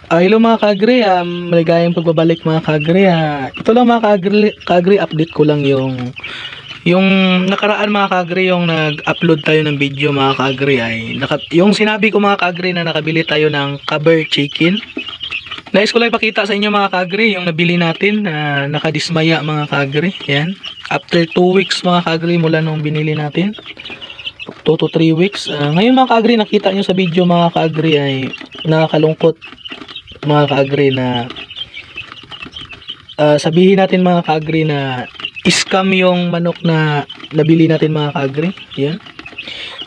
Hello mga kaagri, maligayang pagbabalik mga kaagri. Ito lang mga kaagri, update ko lang yung nakaraan mga kaagri, yung nag-upload tayo ng video mga kaagri yung sinabi ko mga kaagri na nakabili tayo ng cover chicken. Nais ko lang ipakita sa inyo mga kaagri yung nabili natin na nakadismaya mga kaagri. Yan. After 2 weeks mga kaagri mula nung binili natin. 2 to 3 weeks. Ngayon mga kaagri, nakita nyo sa video mga kaagri ay nakakalungkot mga kaagri na sabihin natin mga kaagri na scam yung manok na nabili natin mga kaagri. Yan.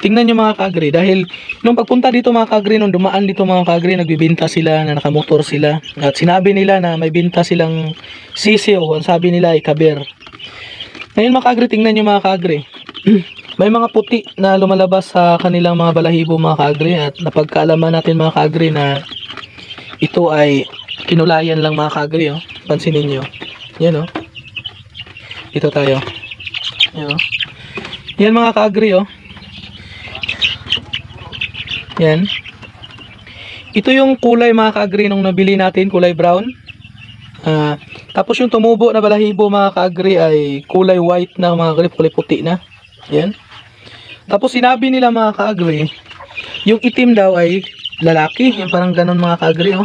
Tingnan nyo mga kaagri, dahil nung pagpunta dito mga kaagri, nung dumaan dito mga kaagri, nagbibenta sila na nakamotor sila at sinabi nila na may binta silang sisiw. Ang sabi nila ay kaber. Ngayon mga kaagri, tingnan nyo mga kaagri. May mga puti na lumalabas sa kanilang mga balahibo mga kaagri, at napagkaalaman natin mga kaagri na ito ay kinulayan lang mga kaagri. Pansinin nyo. Yan Dito tayo. Yan mga kaagri. Yan. Ito yung kulay mga kaagri nung nabili natin, kulay brown. Tapos yung tumubo na balahibo mga kaagri ay kulay white na mga kaagri, kulay puti na. Yan. Tapos sinabi nila mga kaagri, yung itim daw ay lalaki, yung parang ganun mga kaagri.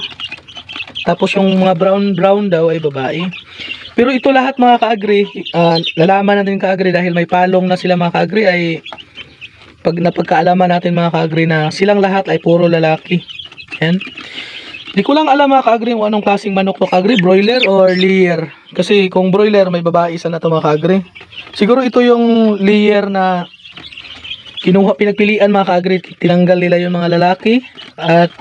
Tapos yung mga brown daw ay babae. Pero ito lahat mga kaagri, lalaman natin kaagri dahil may palong na sila mga kaagri, ay pag napagkaalaman natin mga kaagri na silang lahat ay puro lalaki. Yan. Di ko lang alam mga kaagri kung anong klaseng manok to kaagri, broiler or layer. Kasi kung broiler may babae isa na to mga kaagri. Siguro ito yung layer na pinagpilian mga kaagri, tinanggal nila yung mga lalaki at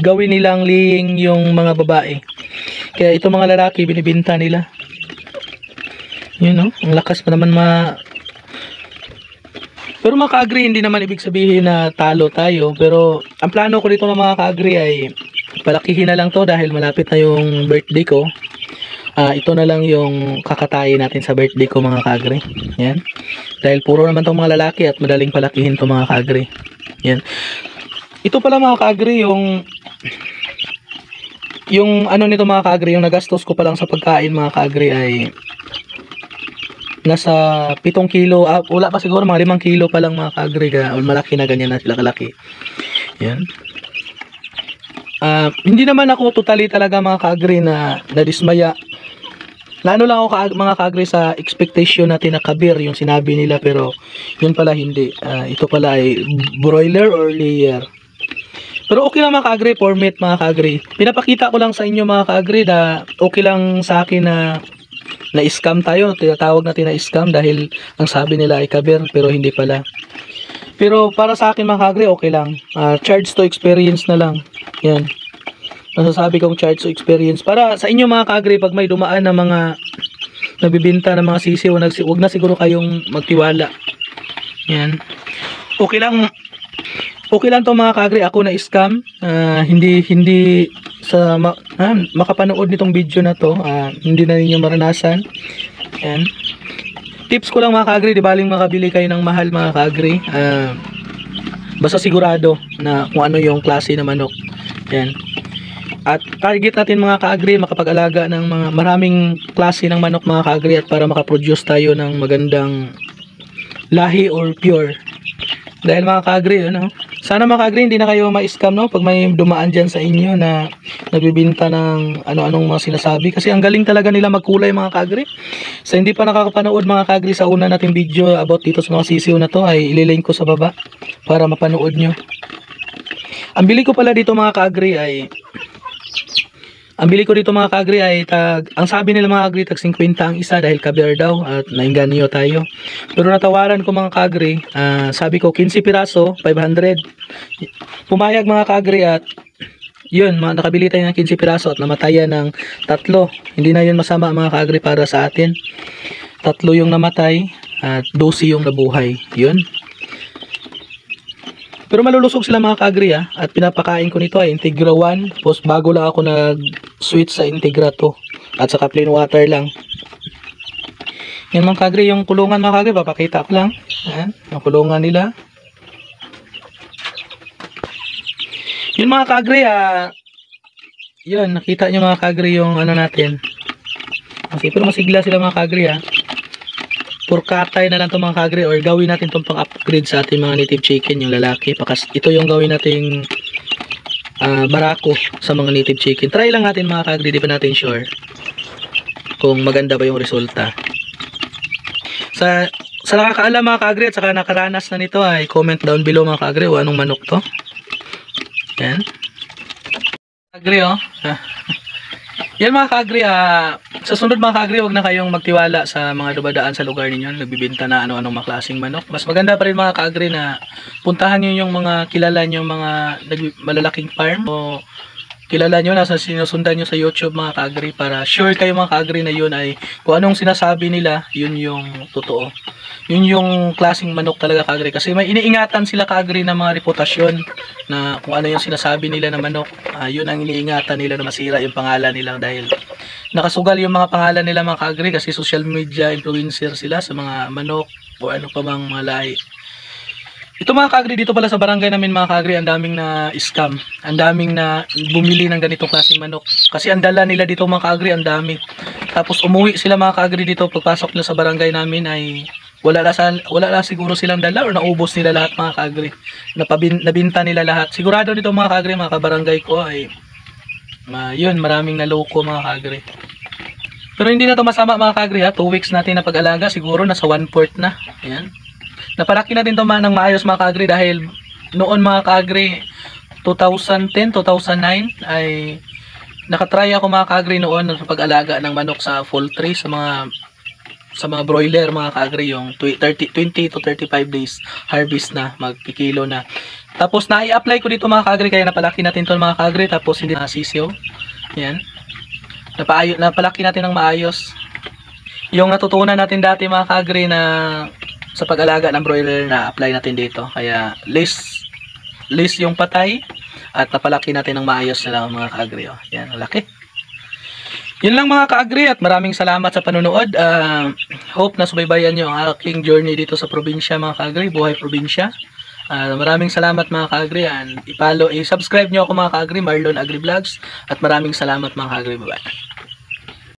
gawin nilang laying yung mga babae. Kaya itong mga lalaki binibinta nila. Yun ang lakas pa naman Pero mga kaagri, hindi naman ibig sabihin na talo tayo. Pero ang plano ko dito ng mga kaagri ay palakihin na lang to dahil malapit na yung birthday ko. Ito na lang yung kakatayin natin sa birthday ko mga kaagri. Yan. Dahil puro naman tong mga lalaki at madaling palakihin to mga kaagri. Yan. Ito pala mga kaagri, yung ano nito mga kaagri, yung nagastos ko pa lang sa pagkain mga kaagri ay nasa 7 kilo, wala pa siguro, mga 5 kilo pa lang mga kaagri, malaki na, ganyan na sila kalaki. Yan. Hindi naman ako totally talaga mga kaagri na nadismaya. Lalo lang ako mga kaagri sa expectation natin na kabir yung sinabi nila, pero yun pala hindi. Ito pala ay broiler or layer. Pero okay lang mga kaagri, format mga kaagri. Pinapakita ko lang sa inyo mga kaagri na okay lang sa akin na scam tayo, tinatawag natin na scam dahil ang sabi nila ay kaber pero hindi pala. Pero para sa akin mga kaagri, okay lang. Charge to experience na lang. Yan. Nasasabi kong charge to experience. Para sa inyo mga kaagri, pag may dumaan na mga nagbibinta ng mga sisiw, huwag na siguro kayong magtiwala. Yan. Okay lang. Okay lang to mga kaagri, ako na scam. Hindi sa makapanood nitong video na to, hindi na ninyo maranasan. Yan. Tips ko lang mga kaagri, di baling makabili kayo ng mahal mga kaagri. Basta sigurado na kung ano yung klase na manok. Yan. At target natin mga kaagri, makapag-alaga ng mga maraming klase ng manok mga kaagri, at para makaproduce tayo ng magandang lahi or pure. Dahil mga kaagri, sana mga kaagri hindi na kayo ma-scam pag may dumaan dyan sa inyo na nagbibinta ng ano-anong mga sinasabi. Kasi ang galing talaga nila magkulay mga kaagri. Sa hindi pa nakakapanood mga kaagri sa una nating video about dito sa mga sisiw na to, ay ililink ko sa baba para mapanood nyo. Ang bili ko pala dito mga kaagri ay ang sabi nila mga kaagri, tag 50 ang isa dahil kaber daw at nainganyo tayo. Pero natawaran ko mga kaagri, sabi ko 15 piraso, 500. Pumayag mga kaagri at yun, nakabili tayo ng 15 piraso at namatayan ng 3. Hindi na yun masama mga kaagri para sa atin. 3 yung namatay at 12 yung nabuhay. Yun. Pero malulusog sila mga kaagri at pinapakain ko nito ay Integra 1. Tapos bago lang ako nag-switch sa Integra 2 at saka plain water lang. Yan mga kaagri, yung kulungan mga kaagri, papakita ko lang. Yan, yung kulungan nila. Yun mga kaagri, yun, nakita nyo mga kaagri yung ano natin. Pero masigla sila mga kaagri purkatay na lang itong mga kaagri or gawin natin itong pang upgrade sa ating mga native chicken, yung lalaki. Ito yung gawin nating barako sa mga native chicken. Try lang natin mga kaagri, di pa natin sure kung maganda ba yung resulta. Sa nakakaalam mga kaagri at saka nakaranas na nito ay comment down below mga kaagri o anong manok to. Yan. Kaagri yan mga kaagri, sa sunod mga kaagri, huwag na kayong magtiwala sa mga dumadaan sa lugar ninyo, nagbibinta na ano-anong maklaseng manok. Mas maganda pa rin mga kaagri na puntahan nyo yung mga kilala nyo, mga malalaking farm o kilala nyo, nasa sinusundan nyo sa YouTube mga kaagri, para sure kayo mga kaagri na yun ay kung anong sinasabi nila, yun yung totoo. Yun yung klaseng manok talaga kaagri, kasi may iniingatan sila kaagri ng mga reputasyon na kung ano yung sinasabi nila na manok, yun ang iniingatan nila na masira yung pangalan nila dahil nakasugal yung mga pangalan nila mga kaagri kasi social media influencer sila sa mga manok o ano pa bang mga lahi. Ito mga kaagri, dito pala sa barangay namin mga kaagri, ang daming na scam, ang daming na bumili ng ganitong klaseng manok kasi ang dala nila dito mga kaagri, ang dami. Tapos umuwi sila mga kaagri dito, pagpasok nila sa barangay namin ay wala na siguro silang dala or naubos nila lahat mga kaagri, nabinta nila lahat. Sigurado dito mga kaagri, mga kabarangay ko ay yun, maraming naloko mga kaagri. Pero hindi na to masama mga kaagri 2 weeks natin na pag-alaga, siguro nasa 1/4 na. Ayan, napalaki na din to ng maayos mga kaagri dahil noon mga kaagri 2010, 2009 ay nakatry ako mga kaagri noon sa pag-alaga ng manok sa poultry, sa mga broiler mga kaagri, yung 20 to 35 days harvest na, magkikilo na. Tapos na-i-apply ko dito mga kaagri, kaya napalaki natin to mga kaagri, tapos hindi na sisiyo. Yan, napalaki natin ng maayos yung natutunan natin dati mga kaagri na sa pag-alaga ng broiler, na apply natin dito, kaya less yung patay at napalaki natin ng maayos na lang mga kaagri. Yan, malaki. Yun lang mga kaagri at maraming salamat sa panonood. Hope na subaybayan nyo ang aking journey dito sa probinsya mga kaagri, buhay probinsya. Maraming salamat mga kaagri, and i-subscribe nyo ako mga kaagri, Marlon Agri Vlogs, at maraming salamat mga kaagri. Bye-bye.